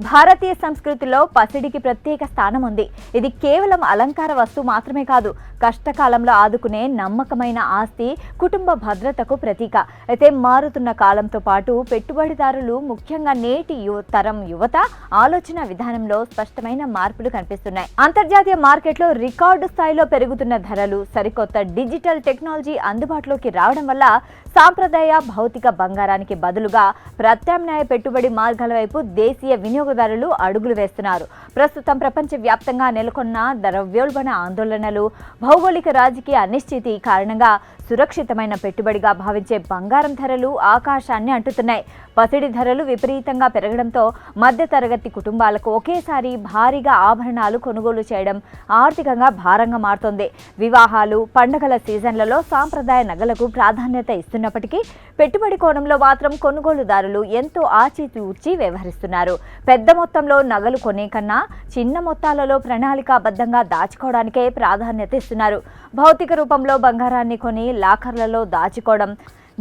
భారతీయ సంస్కృతిలో పసిడికి ప్రత్యేక స్థానం ఉంది. ఇది కేవలం అలంకార వస్తువు మాత్రమే కాదు, కష్టకాలంలో ఆదుకునే నమ్మకమైన ఆస్తి, కుటుంబ భద్రతకు ప్రతీక. అయితే మారుతున్న కాలంతో పాటు పెట్టుబడిదారులు, ముఖ్యంగా నేటి తరం యువత ఆలోచన విధానంలో స్పష్టమైన మార్పులు కనిపిస్తున్నాయి. అంతర్జాతీయ మార్కెట్లో రికార్డు స్థాయిలో పెరుగుతున్న ధరలు, సరికొత్త డిజిటల్ టెక్నాలజీ అందుబాటులోకి రావడం వల్ల సాంప్రదాయ భౌతిక బంగారానికి బదులుగా ప్రత్యామ్నాయ పెట్టుబడి మార్గాల వైపు దేశీయ వినియోగదారులు అడుగులు వేస్తున్నారు. ప్రస్తుతం ప్రపంచవ్యాప్తంగా నెలకొన్న ద్రవ్యోల్బణ ఆందోళనలు, భౌగోళిక రాజకీయ అనిశ్చితి కారణంగా సురక్షితమైన పెట్టుబడిగా భావించే బంగారం ధరలు ఆకాశాన్ని అంటుతున్నాయి. పసిడి ధరలు విపరీతంగా పెరగడంతో మధ్యతరగతి కుటుంబాలకు ఒకేసారి భారీగా ఆభరణాలు కొనుగోలు చేయడం ఆర్థికంగా భారంగా మారుతోంది. వివాహాలు, పండుగల సీజన్లలో సాంప్రదాయ నగలకు ప్రాధాన్యత ఇస్తున్నప్పటికీ పెట్టుబడి కోణంలో మాత్రం కొనుగోలుదారులు ఎంతో ఆచితూచి వ్యవహరిస్తున్నారు. పెద్ద మొత్తంలో నగలు కొనే కన్నా చిన్న మొత్తాలలో ప్రణాళికాబద్ధంగా దాచుకోవడానికే ప్రాధాన్యత ఇస్తున్నారు. భౌతిక రూపంలో బంగారాన్ని కొని లాకర్లలో దాచుకోవడం,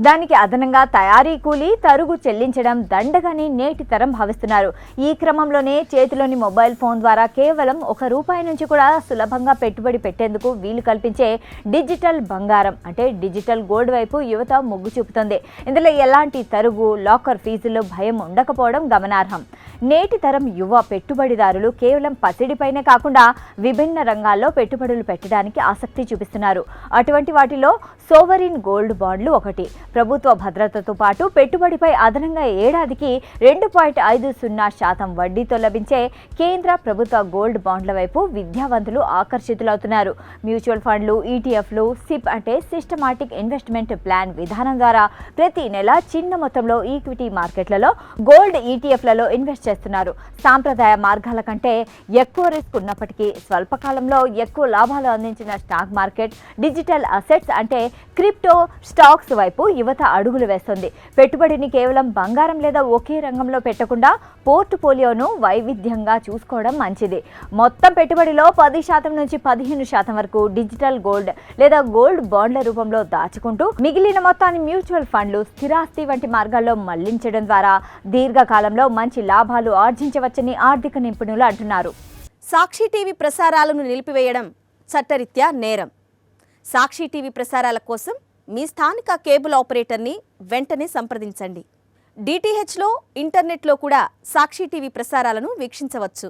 దానికి అదనంగా తయారీ కూలీ, తరుగు చెల్లించడం దండగని నేటి తరం భావిస్తున్నారు. ఈ క్రమంలోనే చేతిలోని మొబైల్ ఫోన్ ద్వారా కేవలం ₹1 నుంచి కూడా సులభంగా పెట్టుబడి పెట్టేందుకు వీలు కల్పించే డిజిటల్ బంగారం అంటే డిజిటల్ గోల్డ్ వైపు యువత మొగ్గు చూపుతుంది. ఇందులో ఎలాంటి తరుగు, లాకర్ ఫీజుల్లో భయం ఉండకపోవడం గమనార్హం. నేటి తరం యువ పెట్టుబడిదారులు కేవలం పసిడిపైనే కాకుండా విభిన్న రంగాల్లో పెట్టుబడులు పెట్టడానికి ఆసక్తి చూపిస్తున్నారు. అటువంటి వాటిలో సోవరిన్ గోల్డ్ బాండ్లు ఒకటి. ప్రభుత్వ భద్రతతో పాటు పెట్టుబడిపై అదనంగా ఏడాదికి 2.50% వడ్డీతో లభించే కేంద్ర ప్రభుత్వ గోల్డ్ బాండ్ల వైపు విద్యావంతులు ఆకర్షితులవుతున్నారు. మ్యూచువల్ ఫండ్లు, ఈటీఎఫ్లు, సిప్ అంటే సిస్టమాటిక్ ఇన్వెస్ట్మెంట్ ప్లాన్ విధానం ద్వారా ప్రతి నెల చిన్న మొత్తంలో ఈక్విటీ మార్కెట్లలో గోల్డ్ ఈటీఎఫ్లలో ఇన్వెస్ట్ చేస్తున్నారు. సాంప్రదాయ మార్గాల కంటే ఎక్కువ రిస్క్ ఉన్నప్పటికీ స్వల్పకాలంలో ఎక్కువ లాభాలు అందించిన స్టాక్ మార్కెట్, డిజిటల్ అసెట్స్ అంటే క్రిప్టో స్టాక్స్ వైపు యువత అడుగులు వేస్తుంది. పెట్టుబడిని కేవలం బంగారం లేదా ఒకే రంగంలో పెట్టకుండా పోర్ట్ఫోలియోను వైవిధ్యంగా చూసుకోవడం మంచిది. మొత్తం పెట్టుబడిలో 10% నుంచి 15% వరకు డిజిటల్ గోల్డ్ లేదా గోల్డ్ బాండ్ల రూపంలో దాచుకుంటూ మిగిలిన మొత్తాన్ని మ్యూచువల్ ఫండ్లు, స్థిరాస్తి వంటి మార్గాల్లో మళ్లించడం ద్వారా దీర్ఘకాలంలో మంచి లాభాలు ఆర్జించవచ్చని ఆర్థిక నిపుణులు అంటున్నారు. సాక్షి టీవీ ప్రసారాలను నిలిపివేయడం చట్టరీత్యా నేరం. సాక్షి టీవీ ప్రసారాల కోసం మీ స్థానిక కేబుల్ ఆపరేటర్ని వెంటనే సంప్రదించండి. డిటిహెచ్లో, ఇంటర్నెట్లో కూడా సాక్షి టీవీ ప్రసారాలను వీక్షించవచ్చు.